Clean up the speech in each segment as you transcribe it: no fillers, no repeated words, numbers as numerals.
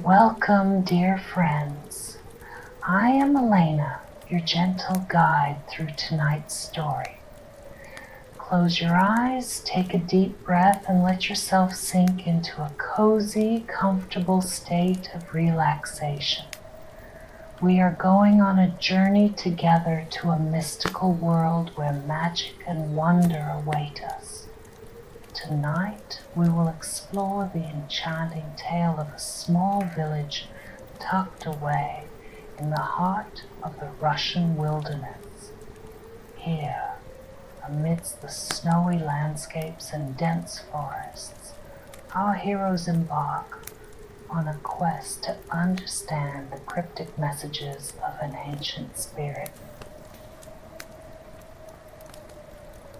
Welcome, dear friends. I am Elena, your gentle guide through tonight's story. Close your eyes, take a deep breath, and let yourself sink into a cozy, comfortable state of relaxation. We are going on a journey together to a mystical world where magic and wonder await us. Tonight, we will explore the enchanting tale of a small village tucked away in the heart of the Russian wilderness. Here, amidst the snowy landscapes and dense forests, our heroes embark on a quest to understand the cryptic messages of an ancient spirit.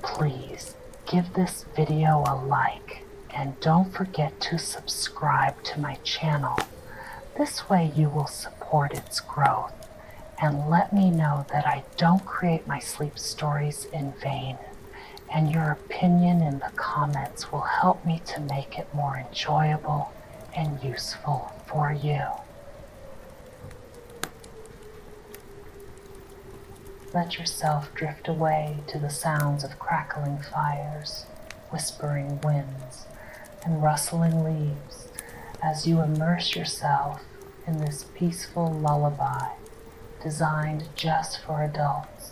Please give this video a like and don't forget to subscribe to my channel. This way you will support its growth and let me know that I don't create my sleep stories in vain, and your opinion in the comments will help me to make it more enjoyable and useful for you. Let yourself drift away to the sounds of crackling fires, whispering winds, and rustling leaves as you immerse yourself in this peaceful lullaby designed just for adults.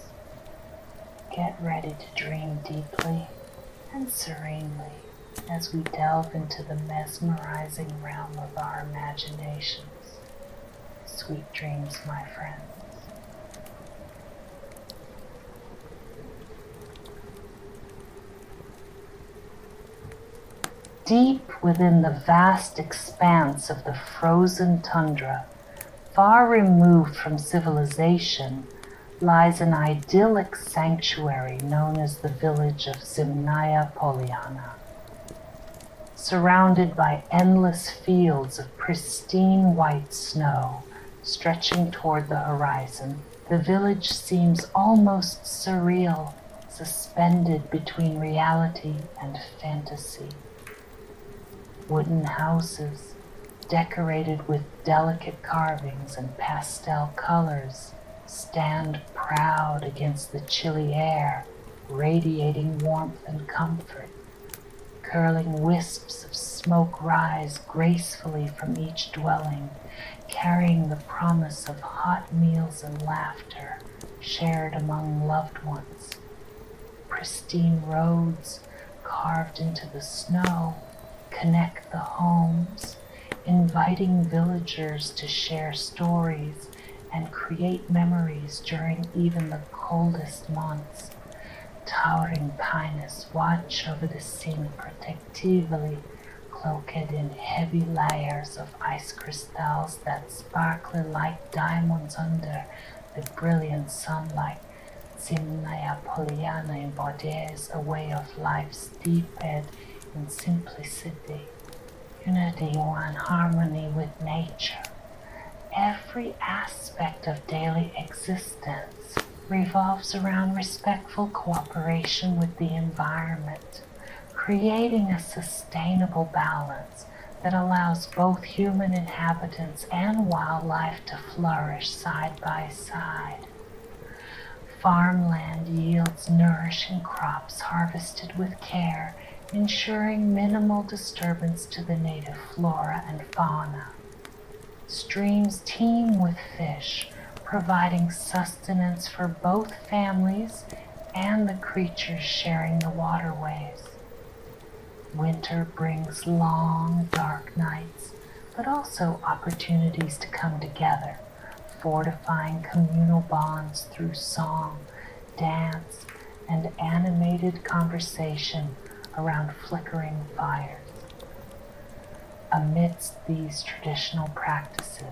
Get ready to dream deeply and serenely as we delve into the mesmerizing realm of our imaginations. Sweet dreams, my friends. Deep within the vast expanse of the frozen tundra, far removed from civilization, lies an idyllic sanctuary known as the village of Zimnaya Polyana. Surrounded by endless fields of pristine white snow stretching toward the horizon, the village seems almost surreal, suspended between reality and fantasy. Wooden houses, decorated with delicate carvings and pastel colors, stand proud against the chilly air, radiating warmth and comfort. Curling wisps of smoke rise gracefully from each dwelling, carrying the promise of hot meals and laughter shared among loved ones. Pristine roads carved into the snow connect the homes, inviting villagers to share stories and create memories during even the coldest months. Towering pines watch over the scene protectively, cloaked in heavy layers of ice crystals that sparkle like diamonds under the brilliant sunlight. Zimnaya Polyana embodies a way of life steeped in simplicity, unity, and harmony with nature. Every aspect of daily existence revolves around respectful cooperation with the environment, creating a sustainable balance that allows both human inhabitants and wildlife to flourish side by side. Farmland yields nourishing crops harvested with care, ensuring minimal disturbance to the native flora and fauna. Streams teem with fish, providing sustenance for both families and the creatures sharing the waterways. Winter brings long, dark nights, but also opportunities to come together, fortifying communal bonds through song, dance, and animated conversation around flickering fires. Amidst these traditional practices,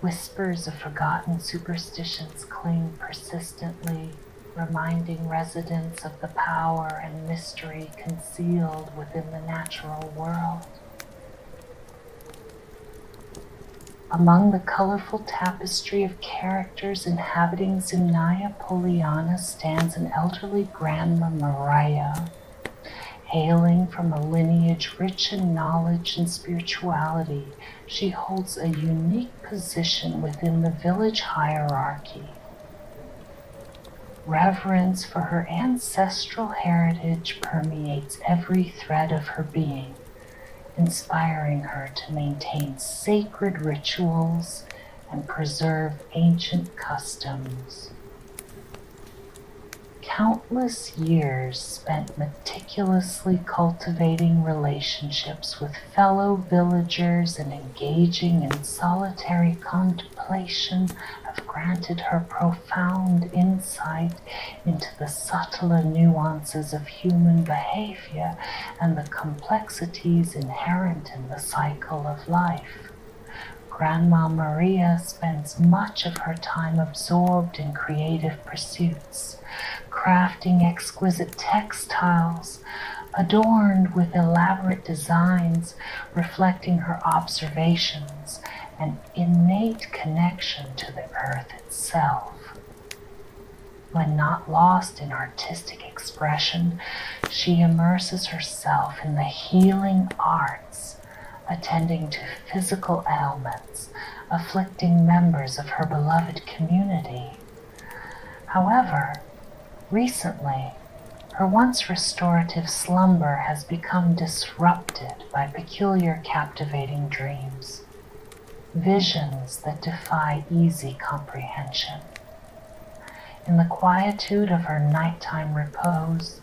whispers of forgotten superstitions cling persistently, reminding residents of the power and mystery concealed within the natural world. Among the colorful tapestry of characters inhabiting Zimnaya Polyana stands an elderly grandma Maria, Hailing from a lineage rich in knowledge and spirituality, she holds a unique position within the village hierarchy. Reverence for her ancestral heritage permeates every thread of her being, inspiring her to maintain sacred rituals and preserve ancient customs. Countless years spent meticulously cultivating relationships with fellow villagers and engaging in solitary contemplation have granted her profound insight into the subtler nuances of human behavior and the complexities inherent in the cycle of life. Grandma Maria spends much of her time absorbed in creative pursuits, crafting exquisite textiles adorned with elaborate designs reflecting her observations and innate connection to the earth itself. When not lost in artistic expression, she immerses herself in the healing arts, attending to physical ailments afflicting members of her beloved community. However, recently, her once restorative slumber has become disrupted by peculiar captivating dreams, visions that defy easy comprehension. In the quietude of her nighttime repose,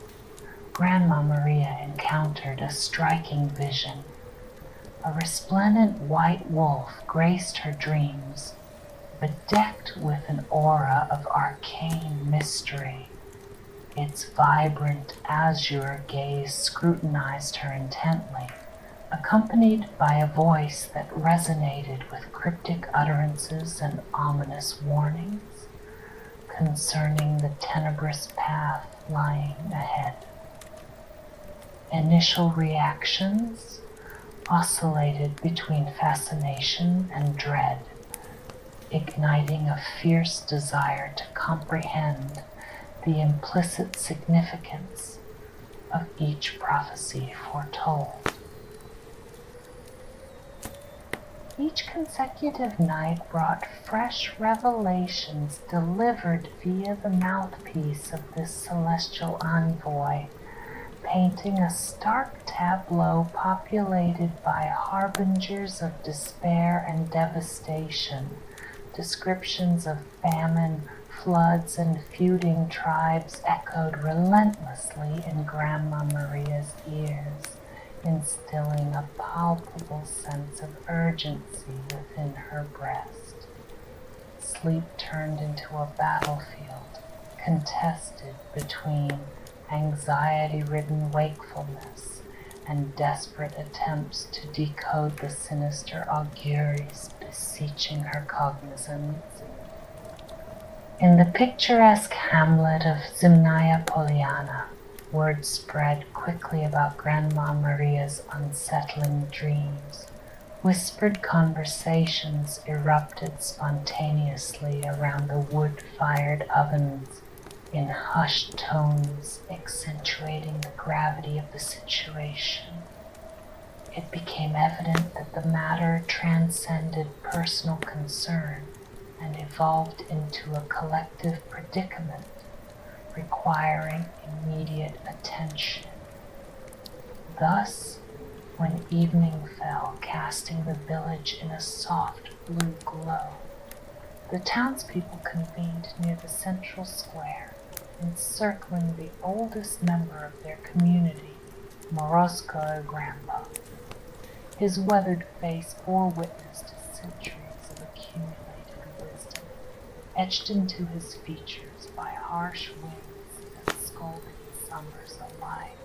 Grandma Maria encountered a striking vision. A resplendent white wolf graced her dreams, bedecked with an aura of arcane mystery. Its vibrant azure gaze scrutinized her intently, accompanied by a voice that resonated with cryptic utterances and ominous warnings concerning the tenebrous path lying ahead. Initial reactions oscillated between fascination and dread, igniting a fierce desire to comprehend the implicit significance of each prophecy foretold. Each consecutive night brought fresh revelations delivered via the mouthpiece of this celestial envoy, painting a stark tableau populated by harbingers of despair and devastation, descriptions of famine, floods, and feuding tribes echoed relentlessly in Grandma Maria's ears, instilling a palpable sense of urgency within her breast. Sleep turned into a battlefield, contested between anxiety-ridden wakefulness and desperate attempts to decode the sinister auguries beseeching her cognizance. In the picturesque hamlet of Zimnaya Poliana, word spread quickly about Grandma Maria's unsettling dreams. Whispered conversations erupted spontaneously around the wood-fired ovens, in hushed tones accentuating the gravity of the situation. It became evident that the matter transcended personal concern and evolved into a collective predicament requiring immediate attention. Thus, when evening fell, casting the village in a soft blue glow, the townspeople convened near the central square, encircling the oldest member of their community, Morozko Grandpa. His weathered face bore witness to centuries of accumulated wisdom, etched into his features by harsh winds and scalding summers alike.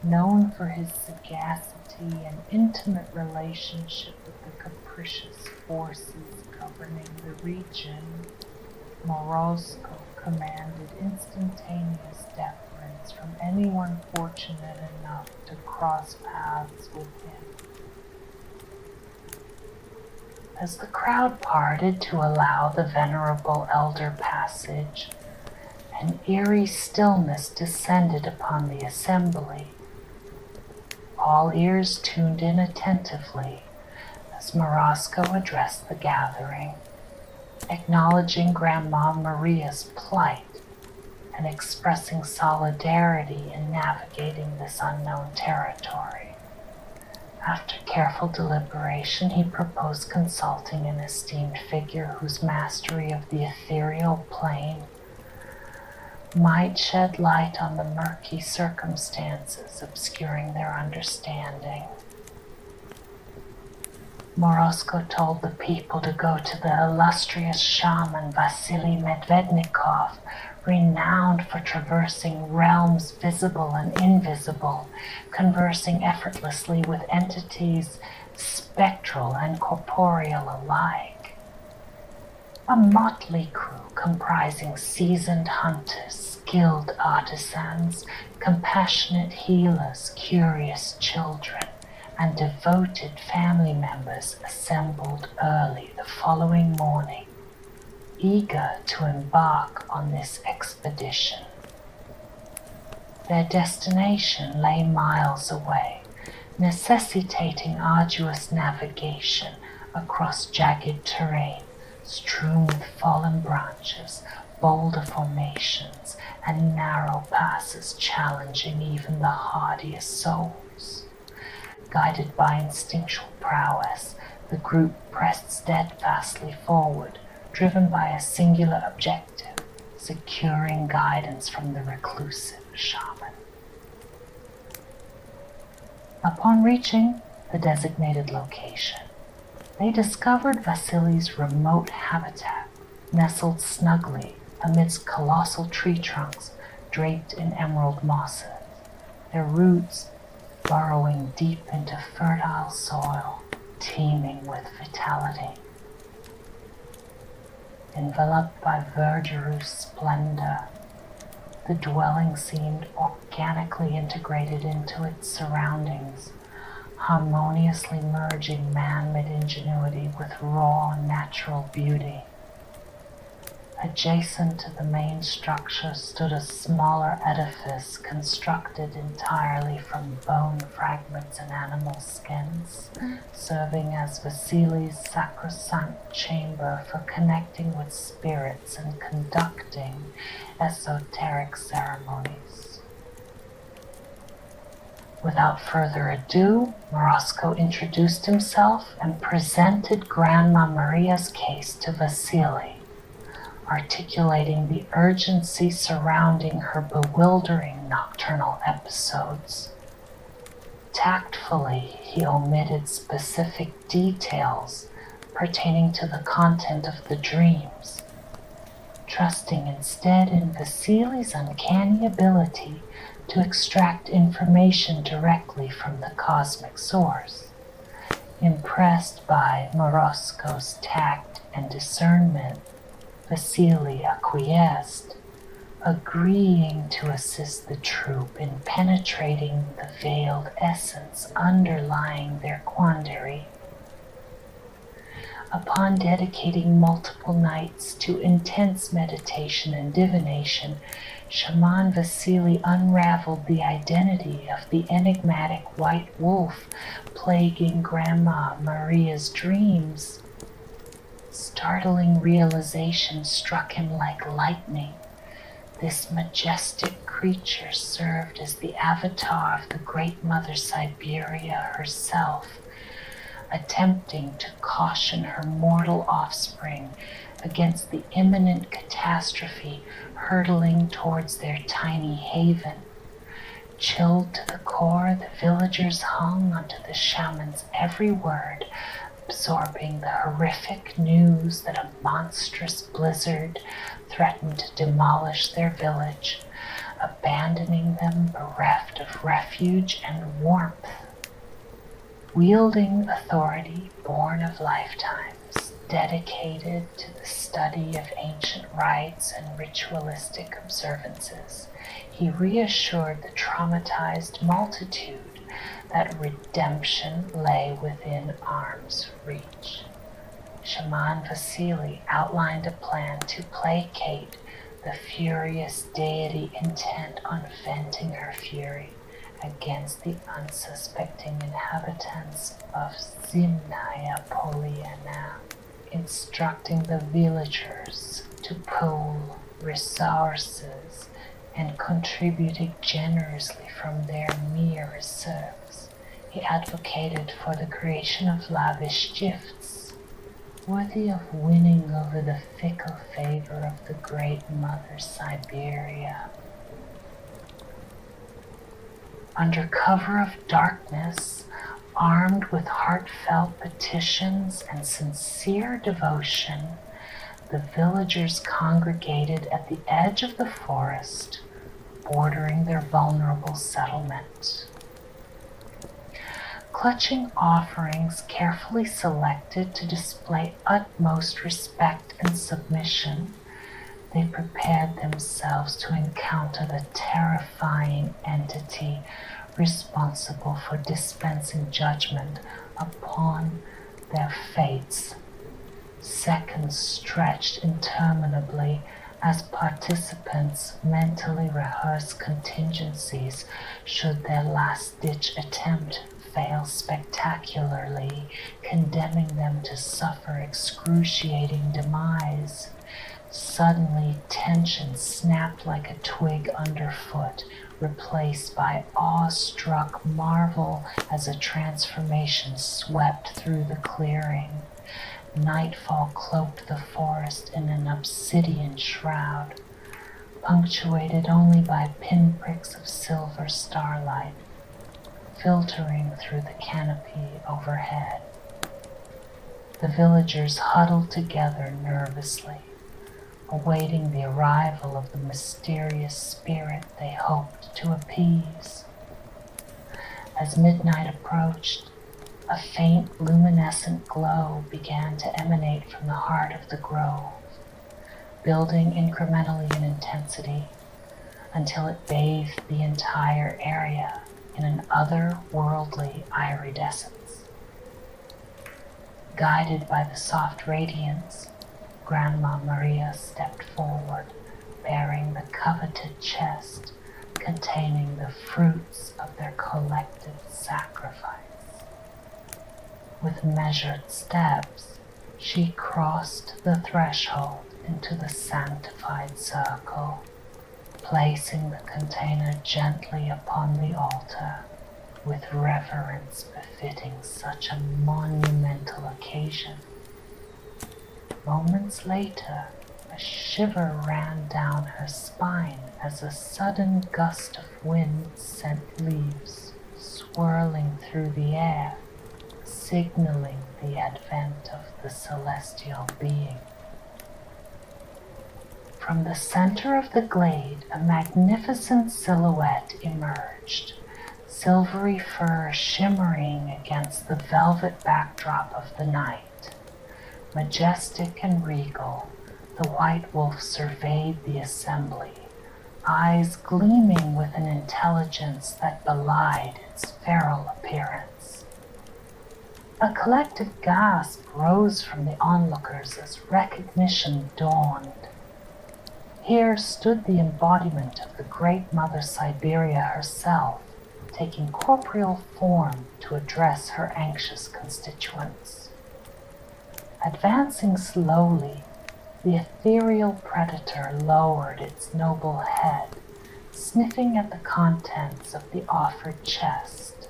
Known for his sagacity and intimate relationship with the capricious forces governing the region, Morozko commanded instantaneous deference from anyone fortunate enough to cross paths with him. As the crowd parted to allow the venerable elder passage, An eerie stillness descended upon the assembly. All ears tuned in attentively as Morosco addressed the gathering, acknowledging Grandma Maria's plight and expressing solidarity in navigating this unknown territory. After careful deliberation, he proposed consulting an esteemed figure whose mastery of the ethereal plane might shed light on the murky circumstances obscuring their understanding. Morosco told the people to go to the illustrious shaman Vasily Medvednikov, renowned for traversing realms visible and invisible, conversing effortlessly with entities spectral and corporeal alike. A motley crew comprising seasoned hunters, skilled artisans, compassionate healers, curious children, and devoted family members assembled early the following morning, eager to embark on this expedition. Their destination lay miles away, necessitating arduous navigation across jagged terrain, strewn with fallen branches, boulder formations, and narrow passes challenging even the hardiest souls. Guided by instinctual prowess, the group pressed steadfastly forward, driven by a singular objective, securing guidance from the reclusive shaman. Upon reaching the designated location, they discovered Vasily's remote habitat, nestled snugly amidst colossal tree trunks draped in emerald mosses, their roots burrowing deep into fertile soil, teeming with vitality. Enveloped by verdurous splendor, the dwelling seemed organically integrated into its surroundings, harmoniously merging man-made ingenuity with raw natural beauty. Adjacent to the main structure stood a smaller edifice constructed entirely from bone fragments and animal skins, serving as Vasily's sacrosanct chamber for connecting with spirits and conducting esoteric ceremonies. Without further ado, Morosco introduced himself and presented Grandma Maria's case to Vasily, articulating the urgency surrounding her bewildering nocturnal episodes. Tactfully, he omitted specific details pertaining to the content of the dreams, trusting instead in Vasily's uncanny ability to extract information directly from the cosmic source. Impressed by Morosco's tact and discernment, Vasily acquiesced, agreeing to assist the troop in penetrating the veiled essence underlying their quandary. Upon dedicating multiple nights to intense meditation and divination, Shaman Vasily unraveled the identity of the enigmatic white wolf plaguing Grandma Maria's dreams. Startling realization struck him like lightning. This majestic creature served as the avatar of the Great Mother Siberia herself, attempting to caution her mortal offspring against the imminent catastrophe hurtling towards their tiny haven. Chilled to the core, the villagers hung onto the shaman's every word, absorbing the horrific news that a monstrous blizzard threatened to demolish their village, abandoning them bereft of refuge and warmth. Wielding authority born of lifetimes, dedicated to the study of ancient rites and ritualistic observances, he reassured the traumatized multitude that redemption lay within arm's reach. Shaman Vasily outlined a plan to placate the furious deity intent on venting her fury against the unsuspecting inhabitants of Zimnaya Poliana, instructing the villagers to pool resources and contributing generously from their mere reserves. He advocated for the creation of lavish gifts, worthy of winning over the fickle favor of the great mother Siberia. Under cover of darkness, armed with heartfelt petitions and sincere devotion, the villagers congregated at the edge of the forest, bordering their vulnerable settlement. Clutching offerings carefully selected to display utmost respect and submission, they prepared themselves to encounter the terrifying entity responsible for dispensing judgment upon their fates. Seconds stretched interminably as participants mentally rehearsed contingencies should their last-ditch attempt fail spectacularly, condemning them to suffer excruciating demise. Suddenly, tension snapped like a twig underfoot, replaced by awe-struck marvel as a transformation swept through the clearing. Nightfall cloaked the forest in an obsidian shroud, punctuated only by pinpricks of silver starlight filtering through the canopy overhead. The villagers huddled together nervously, awaiting the arrival of the mysterious spirit they hoped to appease. As midnight approached, a faint luminescent glow began to emanate from the heart of the grove, building incrementally in intensity until it bathed the entire area in an otherworldly iridescence. Guided by the soft radiance, Grandma Maria stepped forward, bearing the coveted chest containing the fruits of their collective sacrifice. With measured steps, she crossed the threshold into the sanctified circle, placing the container gently upon the altar with reverence befitting such a monumental occasion. Moments later, a shiver ran down her spine as a sudden gust of wind sent leaves swirling through the air, signaling the advent of the celestial being. From the center of the glade, a magnificent silhouette emerged, silvery fur shimmering against the velvet backdrop of the night. Majestic and regal, the white wolf surveyed the assembly, eyes gleaming with an intelligence that belied its feral appearance. A collective gasp rose from the onlookers as recognition dawned. Here stood the embodiment of the great mother Siberia herself, taking corporeal form to address her anxious constituents. Advancing slowly, the ethereal predator lowered its noble head, sniffing at the contents of the offered chest.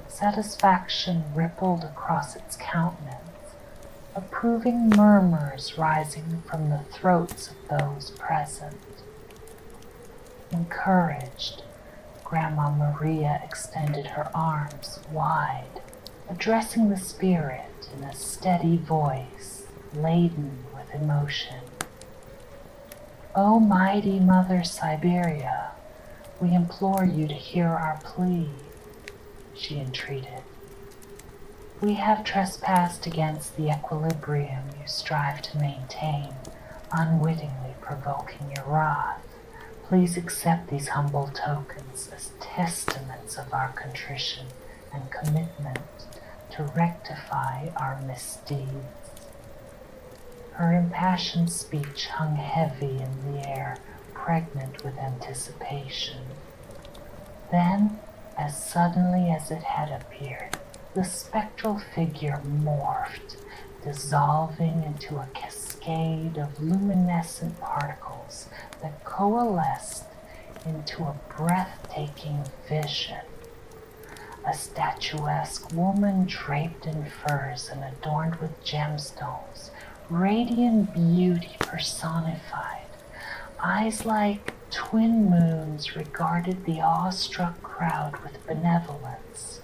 Satisfaction rippled across its countenance, approving murmurs rising from the throats of those present. Encouraged, Grandma Maria extended her arms wide, addressing the spirit in a steady voice laden with emotion. "O mighty Mother Siberia, we implore you to hear our plea," she entreated. "We have trespassed against the equilibrium you strive to maintain, unwittingly provoking your wrath. Please accept these humble tokens as testaments of our contrition and commitment to rectify our misdeeds." Her impassioned speech hung heavy in the air, pregnant with anticipation. Then, as suddenly as it had appeared, the spectral figure morphed, dissolving into a cascade of luminescent particles that coalesced into a breathtaking vision. A statuesque woman draped in furs and adorned with gemstones, radiant beauty personified. Eyes like twin moons regarded the awestruck crowd with benevolence,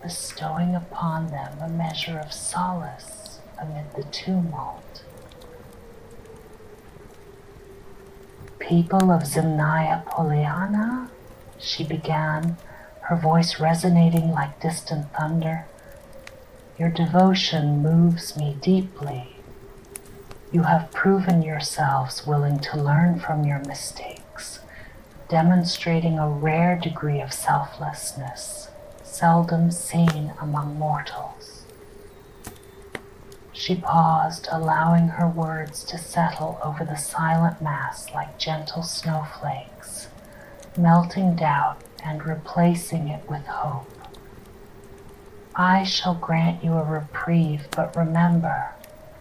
bestowing upon them a measure of solace amid the tumult. "People of Zemnaya Poliana," she began, her voice resonating like distant thunder, "your devotion moves me deeply. You have proven yourselves willing to learn from your mistakes, demonstrating a rare degree of selflessness, seldom seen among mortals." She paused, allowing her words to settle over the silent mass like gentle snowflakes, melting doubt and replacing it with hope. "I shall grant you a reprieve, but remember,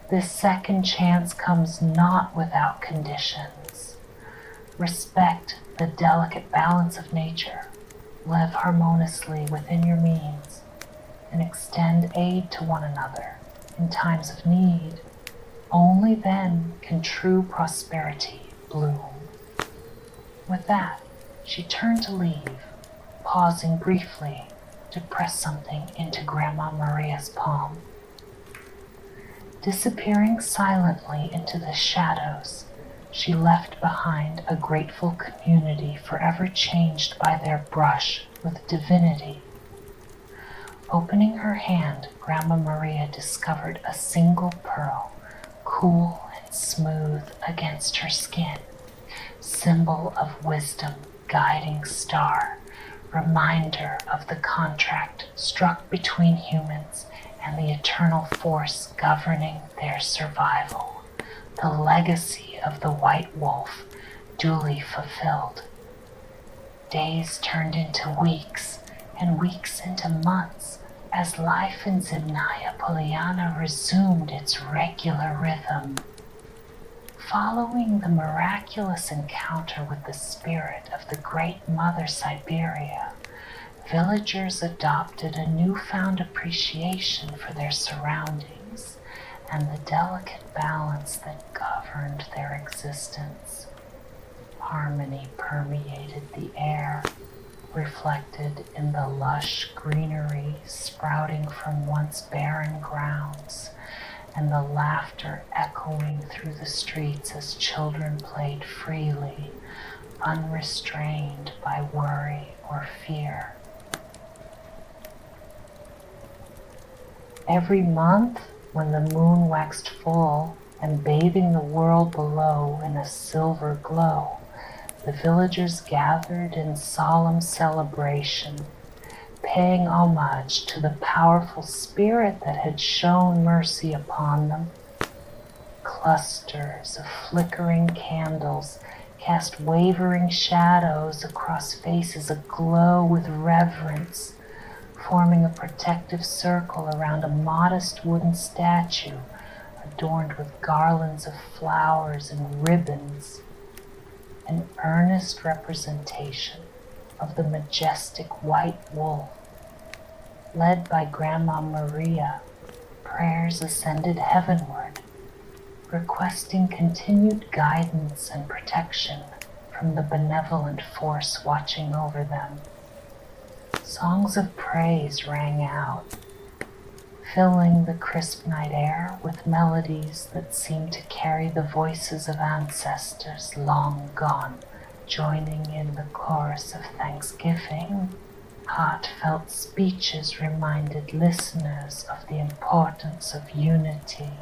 this second chance comes not without conditions. Respect the delicate balance of nature, live harmoniously within your means, and extend aid to one another in times of need. Only then can true prosperity bloom." With that, she turned to leave, pausing briefly to press something into Grandma Maria's palm. Disappearing silently into the shadows, she left behind a grateful community forever changed by their brush with divinity. Opening her hand, Grandma Maria discovered a single pearl, cool and smooth against her skin, symbol of wisdom, guiding star, reminder of the contract struck between humans and the eternal force governing their survival, the legacy of the white wolf duly fulfilled. Days turned into weeks, and weeks into months, as life in Zemnaya Poliana resumed its regular rhythm. Following the miraculous encounter with the spirit of the Great Mother Siberia, villagers adopted a newfound appreciation for their surroundings and the delicate balance that governed their existence. Harmony permeated the air, reflected in the lush greenery sprouting from once barren grounds, and the laughter echoing through the streets as children played freely, unrestrained by worry or fear. Every month, when the moon waxed full and bathing the world below in a silver glow, the villagers gathered in solemn celebration, paying homage to the powerful spirit that had shown mercy upon them. Clusters of flickering candles cast wavering shadows across faces aglow with reverence, forming a protective circle around a modest wooden statue adorned with garlands of flowers and ribbons, an earnest representation of the majestic white wolf. Led by Grandma Maria, prayers ascended heavenward, requesting continued guidance and protection from the benevolent force watching over them. Songs of praise rang out, filling the crisp night air with melodies that seemed to carry the voices of ancestors long gone, joining in the chorus of thanksgiving. Heartfelt speeches reminded listeners of the importance of unity,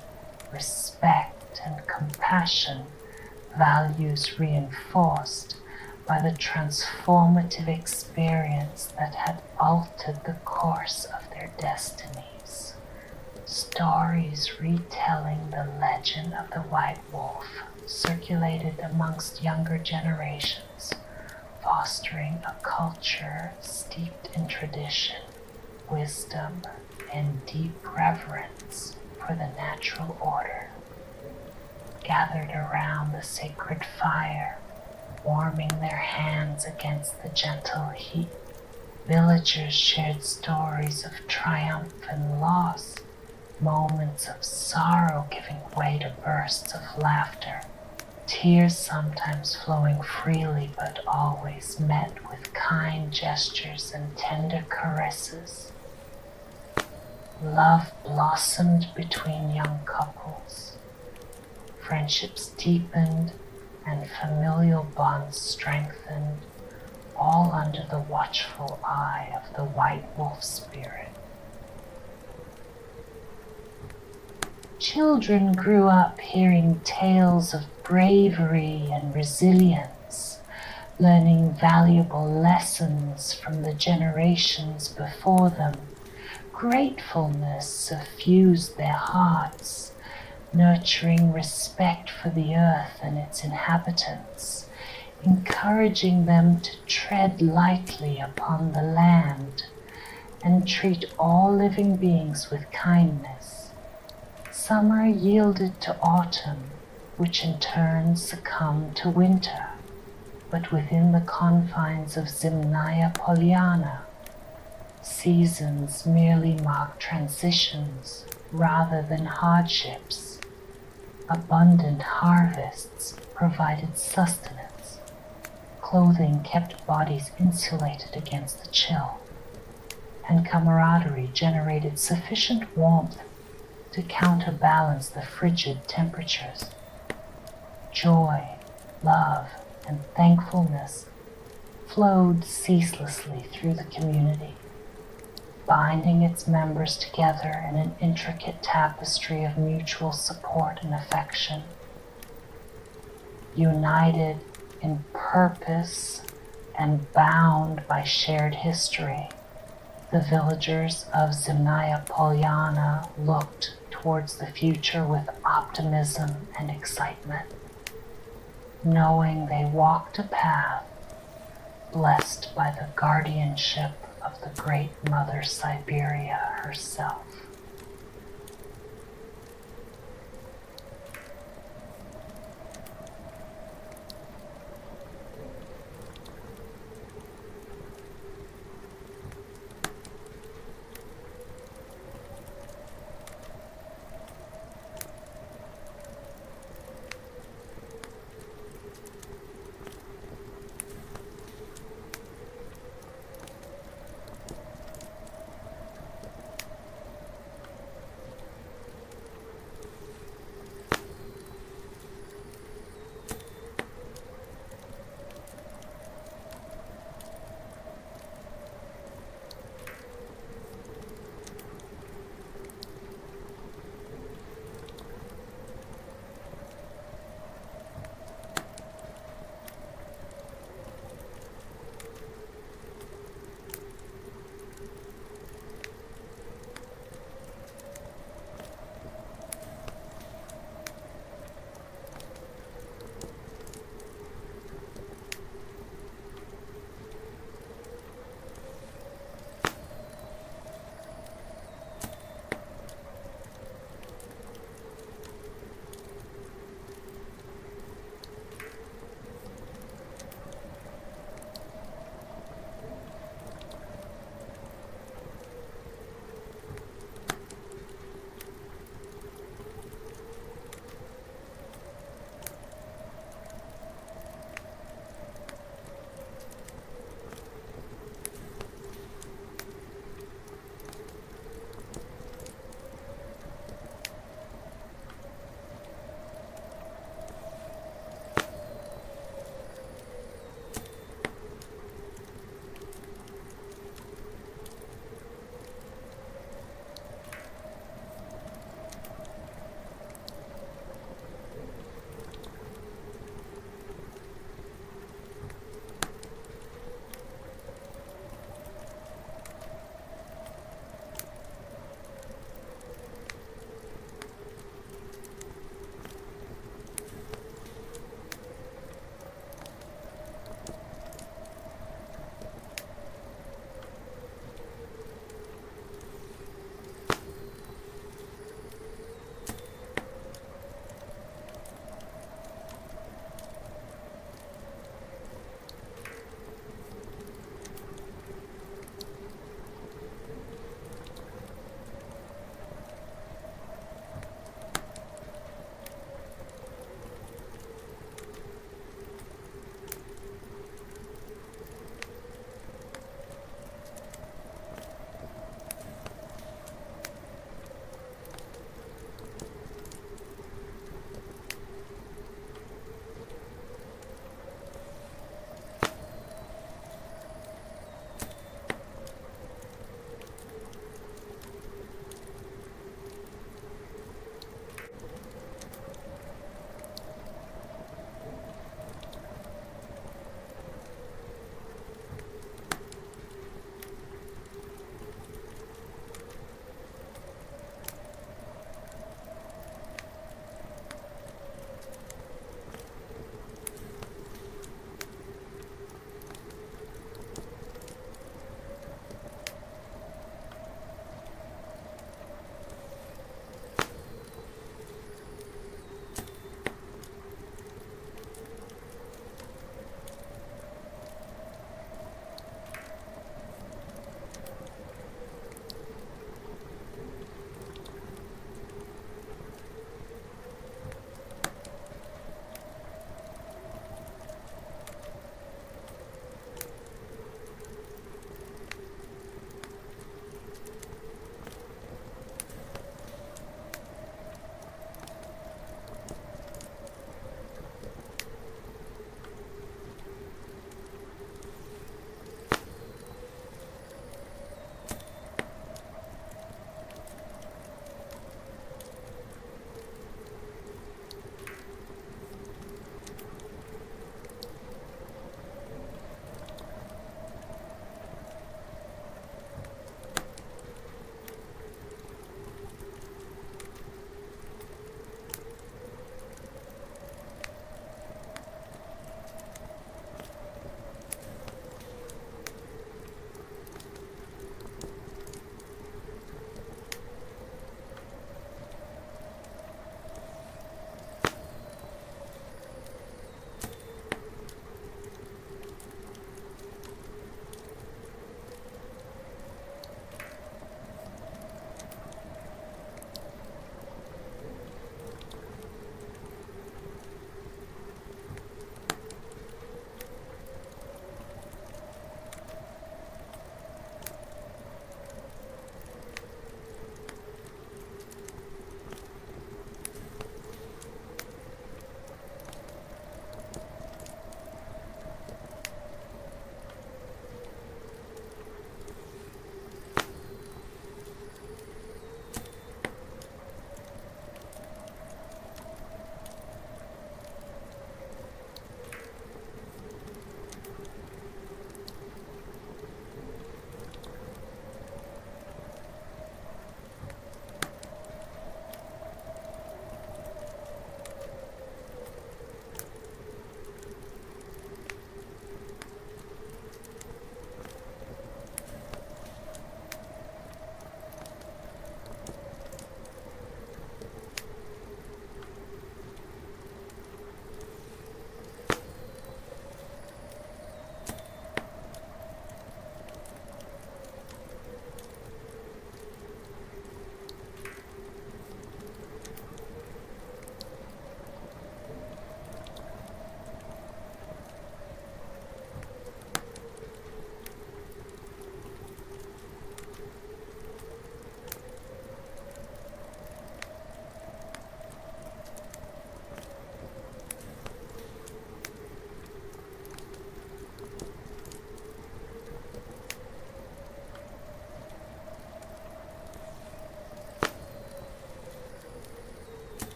respect, and compassion, values reinforced by the transformative experience that had altered the course of their destinies. Stories retelling the legend of the white wolf circulated amongst younger generations, fostering a culture steeped in tradition, wisdom, and deep reverence for the natural order. Gathered around the sacred fire, warming their hands against the gentle heat, villagers shared stories of triumph and loss, moments of sorrow giving way to bursts of laughter, tears sometimes flowing freely but always met with kind gestures and tender caresses. Love blossomed between young couples. Friendships deepened and familial bonds strengthened, all under the watchful eye of the white wolf spirit. Children grew up hearing tales of bravery and resilience, learning valuable lessons from the generations before them. Gratefulness suffused their hearts, nurturing respect for the earth and its inhabitants, encouraging them to tread lightly upon the land and treat all living beings with kindness. Summer yielded to autumn, which in turn succumbed to winter, but within the confines of Zimnaya Polyana, seasons merely marked transitions rather than hardships. Abundant harvests provided sustenance. Clothing kept bodies insulated against the chill, and camaraderie generated sufficient warmth to counterbalance the frigid temperatures. Joy, love, and thankfulness flowed ceaselessly through the community, binding its members together in an intricate tapestry of mutual support and affection. United in purpose and bound by shared history, the villagers of Zimnaya Polyana looked towards the future with optimism and excitement, knowing they walked a path blessed by the guardianship of the great Mother Siberia herself.